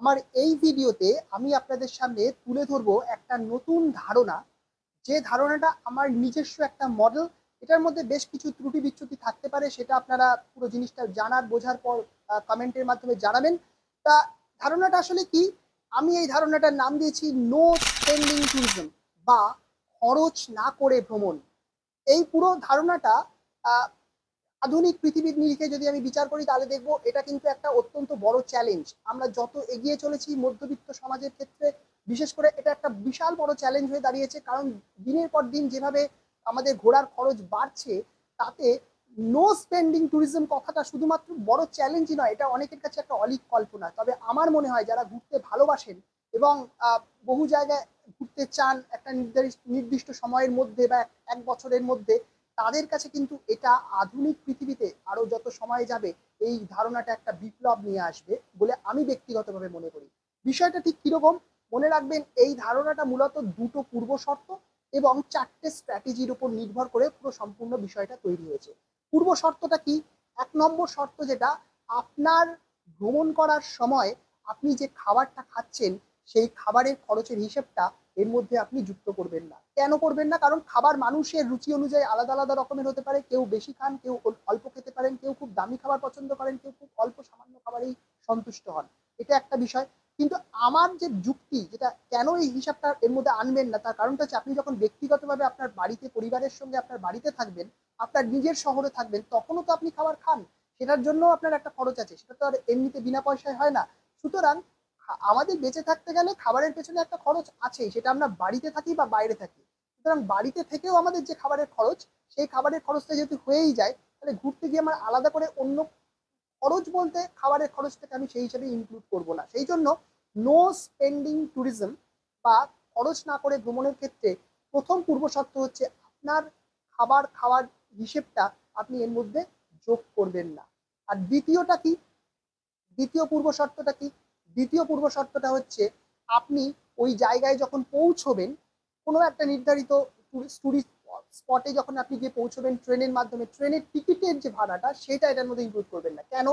আমার এই ভিডিওতে আমি আপনাদের সামনে তুলে ধরবো একটা নতুন ধারণা, যে ধারণাটা আমার নিজস্ব একটা মডেল। এটার মধ্যে বেশ কিছু ত্রুটি বিচ্যুতি থাকতে পারে, সেটা আপনারা পুরো জিনিসটা জানার বোঝার পর কমেন্টের মাধ্যমে জানাবেন। তা ধারণাটা আসলে কি? আমি এই ধারণাটার নাম দিয়েছি নো স্পেন্ডিং ট্যুরিজম, বা খরচ না করে ভ্রমণ। এই পুরো ধারণাটা আহ, আধুনিক পৃথিবীর নিরিখে যদি আমি বিচার করি তাহলে দেখবো এটা কিন্তু একটা অত্যন্ত বড় চ্যালেঞ্জ। আমরা যত এগিয়ে চলেছি মধ্যবিত্ত সমাজের ক্ষেত্রে, বিশেষ করে এটা একটা বিশাল বড় চ্যালেঞ্জ হয়ে দাঁড়িয়েছে, কারণ দিনের পর দিন যেভাবে আমাদের ঘোরার খরচ বাড়ছে, তাতে নো স্পেন্ডিং ট্যুরিজম কথাটা শুধুমাত্র বড় চ্যালেঞ্জই নয়, এটা অনেকের কাছে একটা অলীক কল্পনা। তবে আমার মনে হয় যারা ঘুরতে ভালোবাসেন এবং বহু জায়গায় ঘুরতে চান একটা নির্দিষ্ট সময়ের মধ্যে বা এক বছরের মধ্যে, তাদের কাছে কিন্তু এটা আধুনিক পৃথিবীতে আরো যত সময় যাবে এই ধারণাটা একটা বিপ্লব নিয়ে আসবে বলে আমি ব্যক্তিগতভাবে মনে করি। বিষয়টা ঠিক কিরকম? মনে রাখবেন, এই ধারণাটা মূলত দুটো পূর্ব শর্ত এবং চারটে স্ট্র্যাটেজির উপর নির্ভর করে পুরো সম্পূর্ণ বিষয়টা তৈরি হয়েছে। পূর্ব শর্তটা কি? এক নম্বর শর্ত যেটা, আপনার ভ্রমণ করার সময় আপনি যে খাবারটা খাচ্ছেন সেই খাবারের খরচের হিসেবটা এর মধ্যে আপনি যুক্ত করবেন না। কেন করবেন না? কারণ খাবার মানুষের রুচি অনুযায়ী আলাদা আলাদা রকমের হতে পারে। কেউ বেশি খান, কেউ অল্প খেতে পারেন, কেউ খুব দামি খাবার পছন্দ করেন, কেউ খুব অল্প সামান্য খাবারেই সন্তুষ্ট হন। এটা একটা বিষয়। কিন্তু আমার যে যুক্তি যেটা, কেন এই হিসাবটা এর মধ্যে আনবেন না, তার কারণটা হচ্ছে আপনি যখন ব্যক্তিগতভাবে আপনার বাড়িতে পরিবারের সঙ্গে আপনার বাড়িতে থাকবেন, আপনার নিজের শহরে থাকবেন, তখনও তো আপনি খাবার খান। সেটার জন্য আপনার একটা খরচ আছে, সেটা তো আর এমনিতে বিনা পয়সায় হয় না। সুতরাং আমাদের বেঁচে থাকতে গেলে খাবারের পেছনে একটা খরচ আছেই, সেটা আমরা বাড়িতে থাকি বা বাইরে থাকি। সুতরাং বাড়িতে থেকেও আমাদের যে খাবারের খরচ, সেই খাবারের খরচটা যেহেতু হয়েই যায়, তাহলে ঘুরতে গিয়ে আমার আলাদা করে অন্য খরচ বলতে খাবারের খরচটাকে আমি সেই হিসাবে ইনক্লুড করব না। সেই জন্য নো স্পেন্ডিং ট্যুরিজম বা খরচ না করে ভ্রমণের ক্ষেত্রে প্রথম পূর্ব শর্ত হচ্ছে আপনার খাবার খাওয়ার হিসেবটা আপনি এর মধ্যে যোগ করবেন না। আর দ্বিতীয়টা কি? দ্বিতীয় পূর্ব শর্তটা কি? দ্বিতীয় পূর্ব শর্তটা হচ্ছে, আপনি ওই জায়গায় যখন পৌঁছবেন, কোনো একটা নির্ধারিত টুরিস্ট স্পটে যখন আপনি গিয়ে পৌঁছবেন ট্রেনের মাধ্যমে, ট্রেনের টিকিটের যে ভাড়াটা সেটা এটার মধ্যে ইনক্লুড করবেন না। কেন?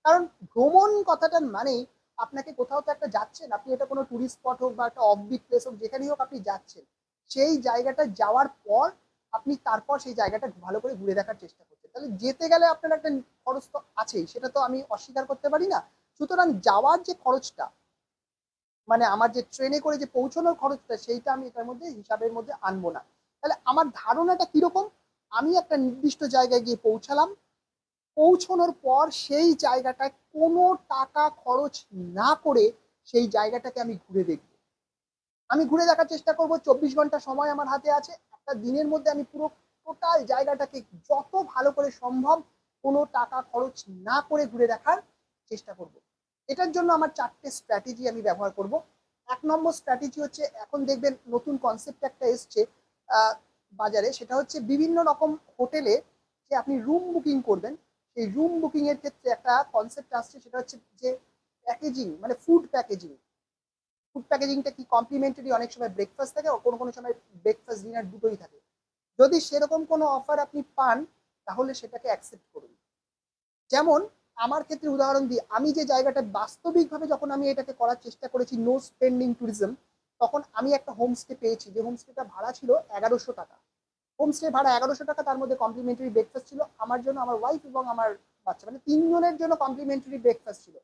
কারণ ভ্রমণ কথাটার মানেই আপনাকে কোথাও তো একটা যাচ্ছেন, আপনি এটা কোনো টুরিস্ট স্পট হোক বা একটা অফবিট প্লেস হোক, যেখানেই হোক আপনি যাচ্ছেন, সেই জায়গাটা যাওয়ার পর আপনি তারপর সেই জায়গাটা ভালো করে ঘুরে দেখার চেষ্টা করছেন। তাহলে যেতে গেলে আপনার একটা খরচ তো আছেই, সেটা তো আমি অস্বীকার করতে পারি না। সুতরাং যাওয়ার যে খরচটা, মানে আমার যে ট্রেনে করে যে পৌঁছানোর খরচটা, সেইটা আমি এটার মধ্যে হিসাবের মধ্যে আনবো না। তাহলে আমার ধারণাটা কিরকম? আমি একটা নির্দিষ্ট জায়গায় গিয়ে পৌঁছালাম, পৌঁছানোর পর সেই জায়গাটায় কোনো টাকা খরচ না করে সেই জায়গাটাকে আমি ঘুরে দেখবো। আমি ঘুরে দেখার চেষ্টা করব, 24 ঘন্টা সময় আমার হাতে আছে, একটা দিনের মধ্যে আমি পুরো টোটাল জায়গাটাকে যত ভালো করে সম্ভব কোনো টাকা খরচ না করে ঘুরে দেখার চেষ্টা করব। এটার জন্য আমার চারটে স্ট্র্যাটেজি আমি ব্যবহার করব। এক নম্বর স্ট্র্যাটেজি হচ্ছে, এখন দেখবেন নতুন কনসেপ্ট একটা এসছে আহ, বাজারে, সেটা হচ্ছে বিভিন্ন রকম হোটেলে যে আপনি রুম বুকিং করবেন, সেই রুম বুকিং এর ক্ষেত্রে একটা কনসেপ্ট আসছে, সেটা হচ্ছে যে প্যাকেজিং, মানে ফুড প্যাকেজিং। ফুড প্যাকেজিংটা কি? কমপ্লিমেন্টারি অনেক সময় ব্রেকফাস্ট থাকে, কোনো কোনো সময় ব্রেকফাস্ট ডিনার দুটোই থাকে। যদি সেরকম কোনো অফার আপনি পান, তাহলে সেটাকে অ্যাকসেপ্ট করুন। যেমন আমার ক্ষেত্রে উদাহরণ দিই, আমি যে জায়গাটা বাস্তবিকভাবে যখন আমি এটাকে করার চেষ্টা করেছি নো স্পেন্ডিং ট্যুরিজম, তখন আমি একটা হোমস্টে পেয়েছি, যে হোমস্টেটা ভাড়া ছিল 1100 টাকা। হোমস্টে ভাড়া 1100 টাকা, তার মধ্যে কমপ্লিমেন্টারি ব্রেকফাস্ট ছিল আমার জন্য, আমার ওয়াইফ এবং আমার বাচ্চা, মানে তিনজনের জন্য কমপ্লিমেন্টারি ব্রেকফাস্ট ছিল।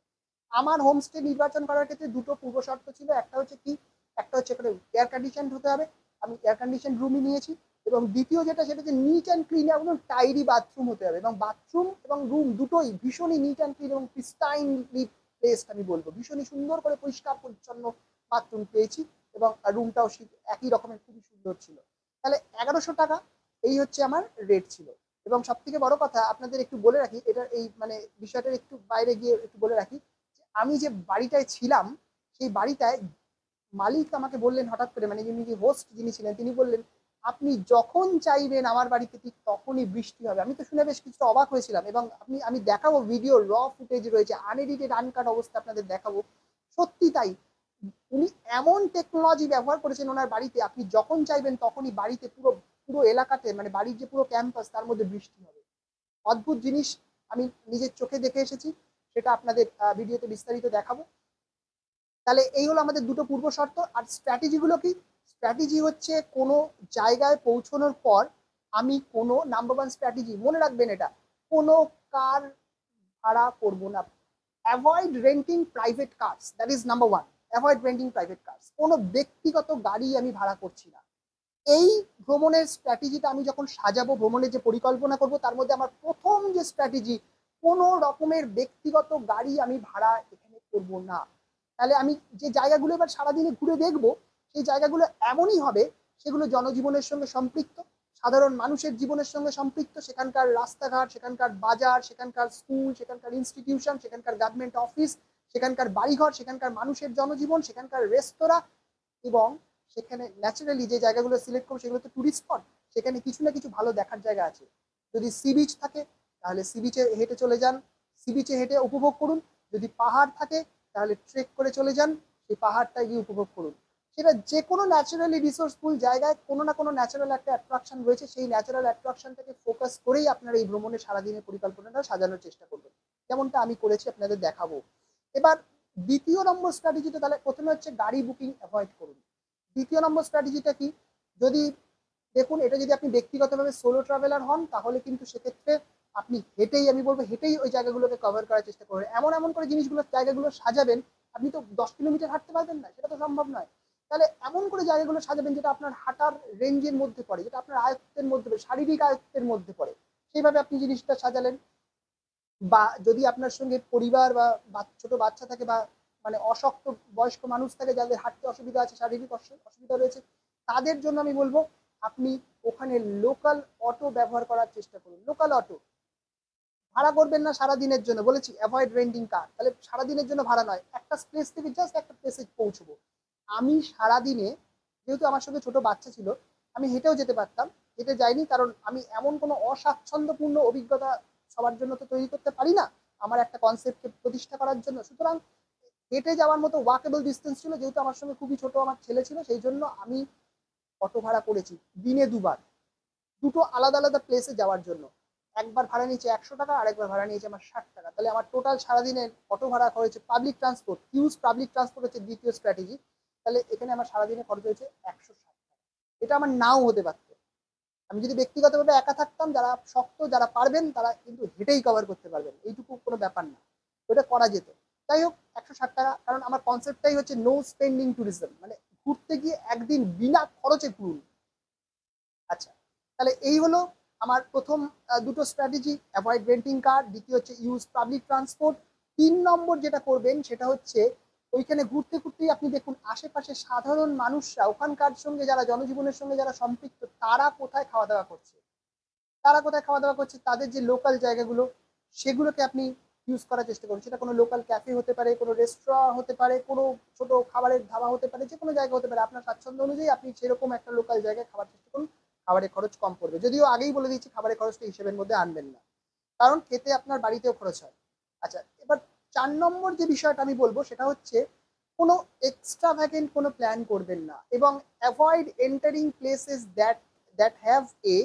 আমার হোমস্টে নির্বাচন করার ক্ষেত্রে দুটো পূর্ব শর্ত ছিল। একটা হচ্ছে কি, একটা হচ্ছে এখানে এয়ার কন্ডিশন হতে হবে, আমি এয়ার কন্ডিশন রুমই নিয়েছি। এবং দ্বিতীয় যেটা, সেটা হচ্ছে নিট অ্যান্ড ক্লিন এবং টাইডি বাথরুম হতে হবে, এবং বাথরুম এবং রুম দুটোই ভীষণই নিট অ্যান্ড ক্লিন এবং প্রিস্টাইনলি প্লেসড। আমি বলবো ভীষণই সুন্দর করে পরিষ্কার পরিচ্ছন্ন বাথরুম পেয়েছি, এবং রুমটাও একই রকমের খুবই সুন্দর ছিল। তাহলে 1100 টাকা এই হচ্ছে আমার রেট ছিল। এবং সব থেকে বড় কথা আপনাদের একটু বলে রাখি, এটা এই মানে বিষয়টার একটু বাইরে গিয়ে একটু বলে রাখি, আমি যে বাড়িটায় ছিলাম, সেই বাড়িটায় মালিক আমাকে বললেন হঠাৎ করে, মানে যিনি হোস্ট যিনি ছিলেন তিনি বললেন, আপনি যখন চাইবেন আমার বাড়িতে ঠিক তখনই বৃষ্টি হবে। আমি তো শুনে বেশ কিছুটা অবাক হয়েছিলাম, এবং আমি দেখাবো, ভিডিও র ফুটেজ রয়েছে, আনএডিটেড আনকাট অবস্থা আপনাদের দেখাবো। সত্যি তাই, উনি এমন টেকনোলজি ব্যবহার করেছেন ওনার বাড়িতে, আপনি যখন চাইবেন তখনই বাড়িতে পুরো পুরো এলাকাতে, মানে বাড়ির যে পুরো ক্যাম্পাস তার মধ্যে বৃষ্টি হবে। অদ্ভুত জিনিস, আমি নিজের চোখে দেখে এসেছি, সেটা আপনাদের ভিডিওতে বিস্তারিত দেখাবো। তাহলে এই হলো আমাদের দুটো পূর্ব শর্ত। আর স্ট্র্যাটেজিগুলো কি? স্ট্র্যাটেজি হচ্ছে কোনো জায়গায় পৌঁছানোর পর আমি কোনো নাম্বার ওয়ান স্ট্র্যাটেজি মনে রাখবেন, এটা কোনো কার ভাড়া করবো না। Avoid renting private cars, that is number one. Avoid renting private cars, কোনো ব্যক্তিগত গাড়ি আমি ভাড়া করছি না। এই ভ্রমণের স্ট্র্যাটেজিটা আমি যখন সাজাবো, ভ্রমণের যে পরিকল্পনা করব, তার মধ্যে আমার প্রথম যে স্ট্র্যাটেজি, কোনো রকমের ব্যক্তিগত গাড়ি আমি ভাড়া এখানে করব না। তাহলে আমি যে জায়গাগুলো এবার সারাদিনে ঘুরে দেখবো, সেই জায়গাগুলো এমনই হবে সেগুলো জনজীবনের সঙ্গে সম্পৃক্ত, সাধারণ মানুষের জীবনের সঙ্গে সম্পৃক্ত। সেখানকার রাস্তাঘাট, সেখানকার বাজার, সেখানকার স্কুল, সেখানকার ইনস্টিটিউশন, সেখানকার গভর্নমেন্ট অফিস, সেখানকার বাড়িঘর, সেখানকার মানুষের জনজীবন, সেখানকার রেস্তোরাঁ, এবং সেখানে ন্যাচারালি যে জায়গাগুলো সিলেক্ট করবো সেগুলো তো টুরিস্ট স্পট, সেখানে কিছু না কিছু ভালো দেখার জায়গা আছে। যদি সি বিচ থাকে তাহলে সি বিচে হেঁটে চলে যান, সি বিচে হেঁটে উপভোগ করুন। যদি পাহাড় থাকে তাহলে ট্রেক করে চলে যান, সেই পাহাড়টা গিয়ে উপভোগ করুন। সেটা যে কোনো ন্যাচারালি রিসোর্সফুল জায়গায় কোনো না কোনো ন্যাচারাল একটা অ্যাট্রাকশন রয়েছে, সেই ন্যাচারাল অ্যাট্রাকশনটাকে ফোকাস করেই আপনার এই ভ্রমণের সারাদিনের পরিকল্পনাটা সাজানোর চেষ্টা করবেন, যেমনটা আমি করেছি, আপনাদের দেখাবো। এবার দ্বিতীয় নম্বর স্ট্র্যাটেজিটা, তাহলে প্রথমে হচ্ছে গাড়ি বুকিং অ্যাভয়েড করুন। দ্বিতীয় নম্বর স্ট্র্যাটেজিটা কি? যদি দেখুন, এটা যদি আপনি ব্যক্তিগতভাবে সোলো ট্রাভেলার হন, তাহলে কিন্তু সেক্ষেত্রে আপনি হেঁটেই, আমি বলবো হেঁটেই ওই জায়গাগুলোকে কভার করার চেষ্টা করবেন। এমন এমন করে জিনিসগুলো, জায়গাগুলো সাজাবেন, আপনি তো 10 কিলোমিটার হাঁটতে পারবেন না, সেটা তো সম্ভব নয়। তাহলে এমন করে জায়গাগুলো সাজাবেন যেটা আপনার হাঁটার রেঞ্জের মধ্যে পড়ে, যেটা আপনার আয়ত্তের মধ্যে পড়ে, শারীরিক আয়ত্তের মধ্যে পড়ে, সেইভাবে আপনি জিনিসটা সাজালেন। বা যদি আপনার সঙ্গে পরিবার বা ছোট বাচ্চা থাকে, বা মানে অশক্ত বয়স্ক মানুষ থাকে, যাদের হাঁটতে অসুবিধা আছে, শারীরিক অসুবিধা রয়েছে, তাদের জন্য আমি বলবো আপনি ওখানে লোকাল অটো ব্যবহার করার চেষ্টা করুন। লোকাল অটো ভাড়া করবেন না সারাদিনের জন্য, বলেছি অ্যাভয়েড রেন্টিং কার। তাহলে সারাদিনের জন্য ভাড়া নয়, একটা প্লেস থেকে জাস্ট একটা প্লেসে পৌঁছবো। আমি সারাদিনে, যেহেতু আমার সঙ্গে ছোট বাচ্চা ছিল, আমি হেঁটেও যেতে পারতাম, হেঁটে যাইনি, কারণ আমি এমন কোনো অস্বাচ্ছন্দ্যপূর্ণ অভিজ্ঞতা সবার জন্য তো তৈরি করতে পারি না, আমার একটা কনসেপ্টকে প্রতিষ্ঠা করার জন্য। সুতরাং হেঁটে যাওয়ার মতো ওয়াকেবল ডিস্টেন্স ছিল, যেহেতু আমার সঙ্গে খুবই ছোট আমার ছেলে ছিল, সেই জন্য আমি অটো ভাড়া করেছি দিনে দুবার, দুটো আলাদা আলাদা প্লেসে যাওয়ার জন্য। একবার ভাড়া নিয়েছে 100 টাকা, আর একবার ভাড়া নিয়েছে আমার 60 টাকা। তাহলে আমার টোটাল সারাদিনের অটো ভাড়া হয়েছে, public transport, use public transport হচ্ছে দ্বিতীয় স্ট্র্যাটেজি। তাহলে এখানে আমার সারাদিনে খরচ হয়েছে 160 টাকা। এটা আমার নাও হতে পারত। আমি যদি ব্যক্তিগতভাবে একা থাকতাম, যারা শক্ত, যারা পারবেন, তারা কিন্তু হেঁটেই কভার করতে পারবেন, এইটুকু কোনো ব্যাপার না, ওটা করা যেত। যাই হোক, 160 টাকা, কারণ আমার কনসেপ্টটাই হচ্ছে নো স্পেন্ডিং ট্যুরিজম, মানে ঘুরতে গিয়ে একদিন বিনা খরচে ঘুরুন। আচ্ছা, তাহলে এই হলো আমার প্রথম দুটো স্ট্র্যাটেজি, অ্যাভয়েড রেন্টিং কার, দ্বিতীয় হচ্ছে ইউজ পাবলিক ট্রান্সপোর্ট। 3 নম্বর যেটা করবেন সেটা হচ্ছে, ওইখানে ঘুরতে ঘুরতেই আপনি দেখুন আশেপাশে সাধারণ মানুষরা, ওখানকার সঙ্গে যারা জনজীবনের সঙ্গে যারা সম্পৃক্ত, তারা কোথায় খাওয়া দাওয়া করছে, তারা কোথায় খাওয়া দাওয়া করছে, তাদের যে লোকাল জায়গাগুলো, সেগুলোকে আপনি ইউজ করার চেষ্টা করুন। সেটা কোনো লোকাল ক্যাফে হতে পারে, কোনো রেস্তোরাঁ হতে পারে, কোনো ছোট খাবারের ধাবা হতে পারে, যে কোনো জায়গা হতে পারে। আপনার স্বাচ্ছন্দ্য অনুযায়ী আপনি সেরকম একটা লোকাল জায়গায় খাবার চেষ্টা করুন, খাবারের খরচ কম পড়বে। যদিও আগেই বলে দিচ্ছি, খাবারের খরচটা হিসেবের মধ্যে আনবেন না, কারণ খেতে আপনার বাড়িতেও খরচ হয়। আচ্ছা, এবার 4 নম্বর যে বিষয়টা আমি বলবো সেটা হচ্ছে, কোনো এক্সট্রা ভ্যাকেন্ট কোনো প্ল্যান করবেন না, এবং avoid entering places that have a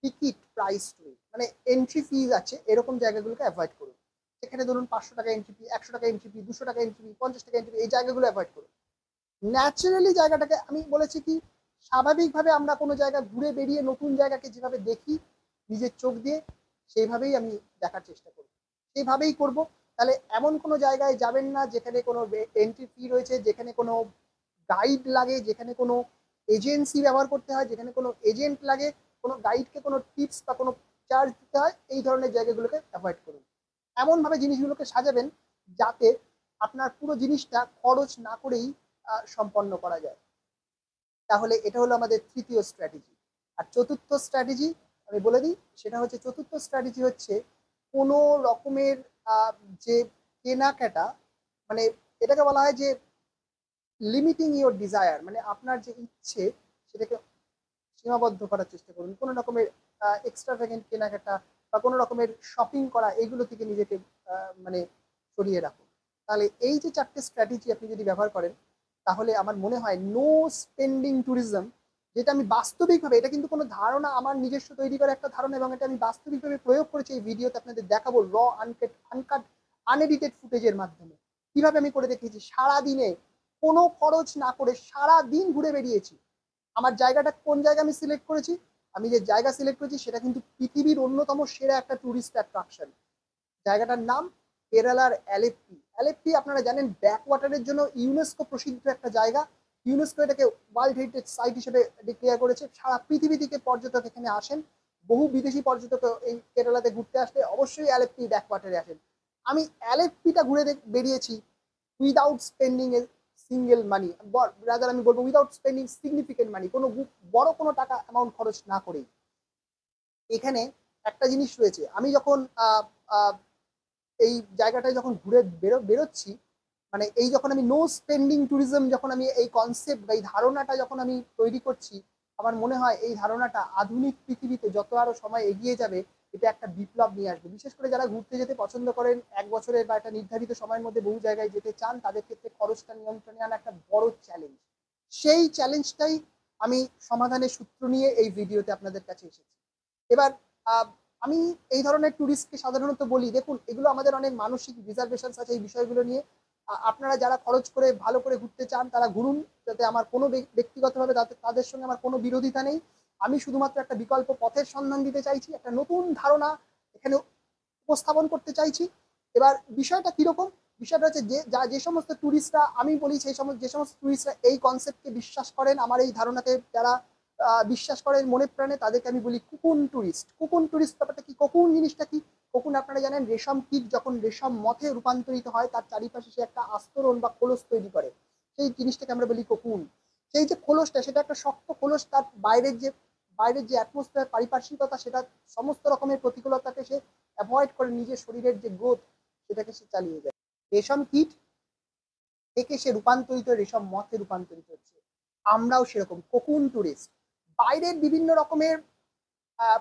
ticket price too, মানে এন্ট্রি ফিজ আছে, এরকম জায়গাগুলোকে অ্যাভয়েড করুন। সেখানে ধরুন 500 টাকা এন্ট্রি ফি, 100 টাকা এন্ট্রি ফি, 200 টাকা এন্ট্রি ফি, 50 টাকা এন্ট্রি ফি, এই জায়গাগুলো অ্যাভয়েড করুন। ন্যাচারালি জায়গাটাকে, আমি বলেছি কি, স্বাভাবিকভাবে আমরা কোনো জায়গা ঘুরে বেরিয়ে নতুন জায়গাকে যেভাবে দেখি নিজের চোখ দিয়ে, সেইভাবেই আমি দেখার চেষ্টা করব, সেইভাবেই করব। তাহলে এমন কোনো জায়গায় যাবেন না যেখানে কোনো এন্ট্রি ফি রয়েছে, যেখানে কোনো গাইড লাগে, যেখানে কোনো এজেন্সি ব্যবহার করতে হয়, যেখানে কোনো এজেন্ট লাগে, কোনো গাইডকে কোনো টিপস বা কোনো চার্জ দিতে হয়, এই ধরনের জায়গাগুলোকে অ্যাভয়েড করুন। এমনভাবে জিনিসগুলোকে সাজাবেন যাতে আপনার পুরো জিনিসটা খরচ না করেই সম্পন্ন করা যায়। তাহলে এটা হলো আমাদের তৃতীয় স্ট্র্যাটেজি। আর চতুর্থ স্ট্র্যাটেজি আমি বলে দিই, সেটা হচ্ছে, চতুর্থ স্ট্র্যাটেজি হচ্ছে কোনো রকমের যে কেনাকাটা, মানে এটাকে বলা হয় যে লিমিটিং ইওর ডিজায়ার, মানে আপনার যে ইচ্ছে সেটাকে সীমাবদ্ধ করার চেষ্টা করুন। কোনো রকমের এক্সট্রা ভ্যাকেন্ট কেনাকাটা বা কোনো রকমের শপিং করা, এইগুলো থেকে নিজেকে মানে সরিয়ে রাখুন। তাহলে এই যে 4টে স্ট্র্যাটেজি আপনি যদি ব্যবহার করেন, তাহলে আমার মনে হয় নো স্পেন্ডিং ট্যুরিজম, যেটা আমি বাস্তবিকভাবে, এটা কিন্তু কোনো ধারণা, আমার নিজস্ব তৈরি করা একটা ধারণা, এবং এটা আমি বাস্তবিকভাবে প্রয়োগ করেছি এই ভিডিওতে, আপনাদের দেখাবো র আনকাট আনএডিটেড ফুটেজের মাধ্যমে কিভাবে আমি করে দেখিয়েছি। সারাদিনে কোনো খরচ না করে সারা দিন ঘুরে বেরিয়েছি। আমার জায়গাটা কোন জায়গা আমি সিলেক্ট করেছি, আমি যে জায়গা সিলেক্ট করেছি সেটা কিন্তু পৃথিবীর অন্যতম সেরা একটা টুরিস্ট অ্যাট্রাকশন। জায়গাটার নাম কেরালার অ্যালেপ্পি। অ্যালেপ্পি আপনারা জানেন ব্যাক ওয়াটারের জন্য ইউনেস্কো প্রসিদ্ধ একটা জায়গা। ইউনেস্কো এটাকে ওয়ার্ল্ড হেরিটেজ সাইট হিসেবে ডিক্লেয়ার করেছে। সারা পৃথিবী থেকে পর্যটক এখানে আসেন। বহু বিদেশি পর্যটক এই কেরালাতে ঘুরতে আসলে অবশ্যই অ্যালেপ্পি ব্যাক ওয়াটারে আসেন। আমি অ্যালেপ্পিটা ঘুরে বেরিয়েছি without spending a single money, rather আমি বলবো উইদাউট স্পেন্ডিং সিগনিফিকেন্ট মানি, কোনো বড় কোনো টাকা অ্যামাউন্ট খরচ না করেই। এখানে একটা জিনিস রয়েছে, আমি যখন এই জায়গাটায় যখন ঘুরে বেরোচ্ছি, মানে এই যখন আমি নো স্পেন্ডিং ট্যুরিজম, যখন আমি এই কনসেপ্ট বা এই ধারণাটা যখন আমি তৈরি করছি, আমার মনে হয় এই ধারণাটা আধুনিক পৃথিবীতে যত আরো সময় এগিয়ে যাবে এটা একটা বিপ্লব নিয়ে আসবে। বিশেষ করে যারা ঘুরতে যেতে পছন্দ করেন, এক বছরের বা একটা নির্ধারিত সময়ের মধ্যে বহু জায়গায় যেতে চান, তাদের ক্ষেত্রে খরচটা নিয়ন্ত্রণে আনা একটা বড় চ্যালেঞ্জ। সেই চ্যালেঞ্জটাই আমি সমাধানের সূত্র নিয়ে এই ভিডিওতে আপনাদের কাছে এসেছি। এবার আমি এই ধরনের ট্যুরিস্টকে সাধারণত বলি, দেখুন এগুলো আমাদের অনেক মানসিক রিজার্ভেশন আছে এই বিষয়গুলো নিয়ে। আপনারা যারা খরচ করে ভালো করে ঘুরতে চান তারা ঘুরুন, যাতে আমার কোনো ব্যক্তিগতভাবে তাদের সঙ্গে আমার কোনো বিরোধিতা নেই। আমি শুধুমাত্র একটা বিকল্প পথের সন্ধান দিতে চাইছি, একটা নতুন ধারণা এখানে উপস্থাপন করতে চাইছি। এবার বিষয়টা কিরকম, বিষয়টা হচ্ছে যে সমস্ত ট্যুরিস্টরা, আমি বলি যে সমস্ত ট্যুরিস্টরা এই কনসেপ্টকে বিশ্বাস করেন, আমার এই ধারণাকে যারা বিশ্বাস করেন মনে প্রাণে, তাদেরকে আমি বলি কুকুন ট্যুরিস্ট। কুকুন ট্যুরিস্ট ব্যাপারটা কি, কোকুন জিনিসটা কি? কোকুন আপনারা জানেন রেশম কীট যখন রেশম মথে রূপান্তরিত হয় তার চারিপাশে সে একটা আস্তরণ বা খোলস তৈরি করে, সেই জিনিসটাকে আমরা বলি কোকুন। সেই যে খোলসটা সেটা একটা শক্ত খোলস, তার বাইরের যে অ্যাটমসফিয়ার পারিপার্শ্বিকতা সেটা সমস্ত রকমের প্রতিকূলতাকে সে অ্যাভয়েড করে নিজের শরীরের যে গ্রোথ সেটাকে সে চালিয়ে যায়। রেশম কীট থেকে সে রূপান্তরিত রেশম মথে রূপান্তরিত হচ্ছে। আমরাও সেরকম কোকুন টুরিস্ট। বাইরের বিভিন্ন রকমের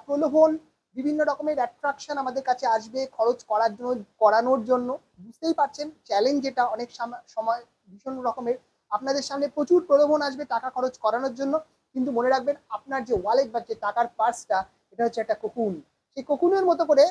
প্রলোভন, বিভিন্ন রকমের অ্যাট্রাকশন আমাদের কাছে আসবে খরচ করানোর জন্য। বুঝতেই পারছেন চ্যালেঞ্জ এটা অনেক সময় ভীষণ রকমের। আপনাদের সামনে প্রচুর প্রলোভন আসবে টাকা খরচ করানোর জন্য, কিন্তু মনে রাখবেন আপনার যে ওয়ালেট বা যে টাকার পার্সটা, এটা হচ্ছে একটা কোকুন। সেই কোকুনের মতো করে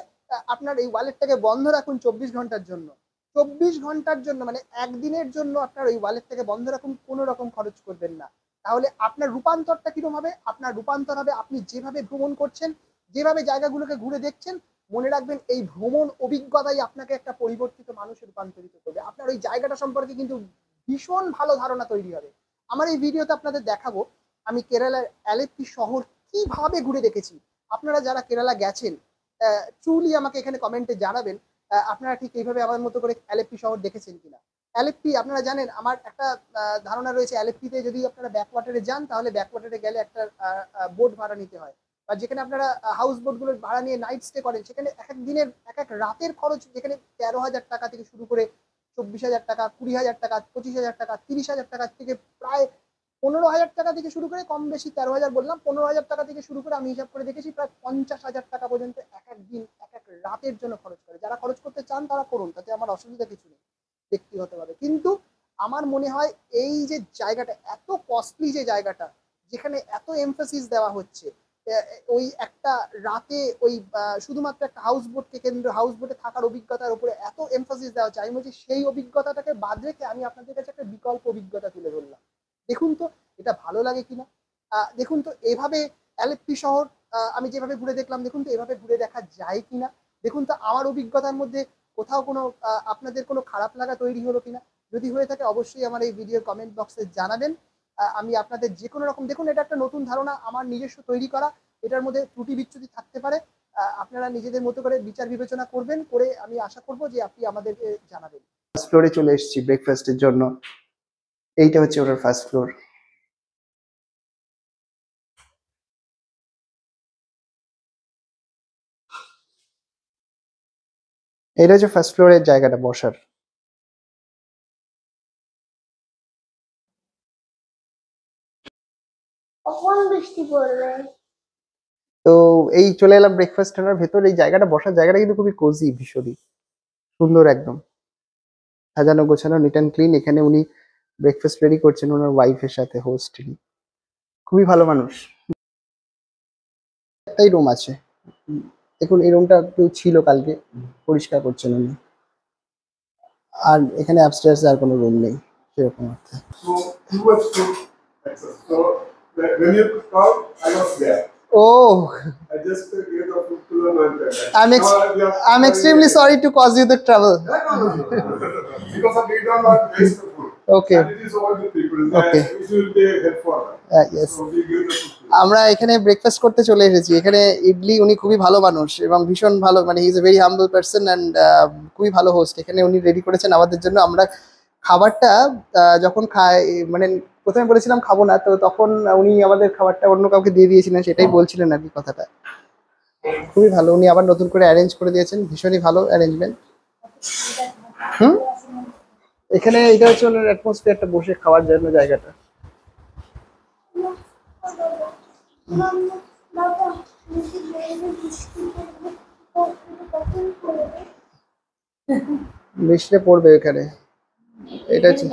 আপনার এই ওয়ালেটটাকে বন্ধ রাখুন 24 ঘন্টার জন্য। 24 ঘন্টার জন্য মানে একদিনের জন্য আপনার ওই ওয়ালেটটাকে বন্ধ রাখুন, কোনো রকম খরচ করবেন না। তাহলে আপনার রূপান্তরটা কিরকম হবে, আপনার রূপান্তর হবে আপনি যেভাবে ভ্রমণ করছেন, যেভাবে জায়গাগুলোকে ঘুরে দেখছেন, মনে রাখবেন এই ভ্রমণ অভিজ্ঞতাই আপনাকে একটা পরিবর্তিত মানুষে রূপান্তরিত করবে। আপনার ওই জায়গাটা সম্পর্কে কিন্তু ভীষণ ভালো ধারণা তৈরি হবে। আমার এই ভিডিওতে আপনাদের দেখাবো আমি কেরালার অ্যালেপ্পি শহর কিভাবে ঘুরে দেখেছি। আপনারা যারা কেরালা গেছেন ট্রুলি আমাকে এখানে কমেন্টে জানাবেন আপনারা ঠিক এইভাবে আমার মতো করে অ্যালেপ্পি শহর দেখেছেন কিনা। অ্যালেপ্পি আপনারা জানেন, আমার একটা ধারণা রয়েছে অ্যালেপ্পিতে যদি আপনারা ব্যাকওয়াটারে যান তাহলে ব্যাকওয়াটারে গেলে একটা বোট ভাড়া নিতে হয়, বা যেখানে আপনারা হাউস বোটগুলো ভাড়া নিয়ে নাইট স্টে করেন সেখানে এক এক দিনের এক এক রাতের খরচ যেখানে 13,000 টাকা থেকে শুরু করে 24,000 টাকা, 20,000 টাকা, 25,000 টাকা, 30,000 টাকা থেকে প্রায় 15,000 টাকা থেকে শুরু করে, কম বেশি 13,000 বললাম, 15,000 টাকা থেকে শুরু করে আমি হিসাব করে দেখেছি প্রায় 50,000 টাকা পর্যন্ত এক এক দিন এক এক রাতের জন্য খরচ করে। যারা খরচ করতে চান তারা করুন, তাতে আমার অসুবিধা কিছু নেই ব্যক্তিগতভাবে। কিন্তু আমার মনে হয় এই যে জায়গাটা এত কস্টলি, যে জায়গাটা যেখানে এত এমফাসিস দেওয়া হচ্ছে ওই একটা রাতে ওই শুধুমাত্র একটা হাউস বোটে থাকার অভিজ্ঞতার উপরে এত এমফাসিস দেওয়া হচ্ছে, আমি বলছি সেই অভিজ্ঞতাটাকে বাদ রেখে আমি আপনাদের কাছে একটা বিকল্প অভিজ্ঞতা তুলে ধরলাম। দেখুন তো এটা ভালো লাগে কিনা। দেখুন তো এভাবে অ্যালেপ্পি শহর আমি যেভাবে ঘুরে দেখলাম, দেখুন তো এভাবে ঘুরে দেখা যায় কিনা। দেখুন তো আমার অভিজ্ঞতার মধ্যে কোথাও কোনো আপনাদের কোনো খারাপ লাগা তৈরি হলো কিনা। যদি হয়ে থাকে অবশ্যই আমার এই ভিডিওর কমেন্ট বক্সে জানাবেন। আমি আপনাদের যে কোনো রকম, দেখুন এটা একটা নতুন ধারণা আমার নিজস্ব তৈরি করা, এটার মধ্যে ত্রুটি বিচ্যুতি থাকতে পারে। আপনারা নিজেদের মতো করে বিচার বিবেচনা করবেন, করে আমি আশা করব যে আপনি আমাদেরকে জানাবেন। ফার্স্ট ফ্লোরে চলে এসেছি ব্রেকফাস্টের জন্য। এইটা হচ্ছে ওটার ফার্স্ট ফ্লোর। এটা হচ্ছে ফার্স্ট ফ্লোরের জায়গাটা বসার। কখন বৃষ্টি পড়বে? তো এই চলে এলাম ব্রেকফাস্ট ভেতর। এই জায়গাটা বসার জায়গাটা কিন্তু খুবই কোজি, ভীষণই সুন্দর, একদম সাজানো গোছানো, নিট অ্যান্ড ক্লিন। এখানে উনি ব্রেকফাস্ট রেডি করছেন ওনার ওয়াইফের সাথে, হোস্ট। খুবই ভালো মানুষ। একটাই রুম আছে, দেখুন এই রুমটা কেউ ছিল কালকে, পরিষ্কার করছেন উনি। আর এখানে আপস্টেয়ার্স আর কোনো রুম নেই, সেরকম অর্থে। So too much food excess. So when you call, I was there. Oh, I just gave the food to the non-veg. I'm extremely sorry to cause you the trouble. No. Because of we don't want to waste the food. Okay. And it is all the people. Okay. It will be a help for them. Yes. So we give the food. আমরা এখানে breakfast করতে চলে এসেছি। এখানে ইডলি, উনি খুবই ভালো মানুষ এবং ভীষণ ভালো, মানে he is a very humble person and খুবই ভালো হোস্ট। এখানে উনি রেডি করেছেন আমাদের জন্য। আমরা খাবারটা যখন খাই, মানে প্রথমে বলেছিলাম খাবো না, তো তখন উনি আমাদের খাবারটা অন্য কাউকে দিয়ে দিয়েছিলেন, সেটাই বলছিলেন আর কি কথাটা। খুবই ভালো, উনি আবার নতুন করে অ্যারেঞ্জ করে দিয়েছেন, ভীষণই ভালো অ্যারেঞ্জমেন্ট। এখানে এটা হচ্ছে ওনার অ্যাটমসফিয়ারটা, বসে খাওয়ার জন্য জায়গাটা। বৃষ্টিটা পড়বে এখানে, এটা হচ্ছে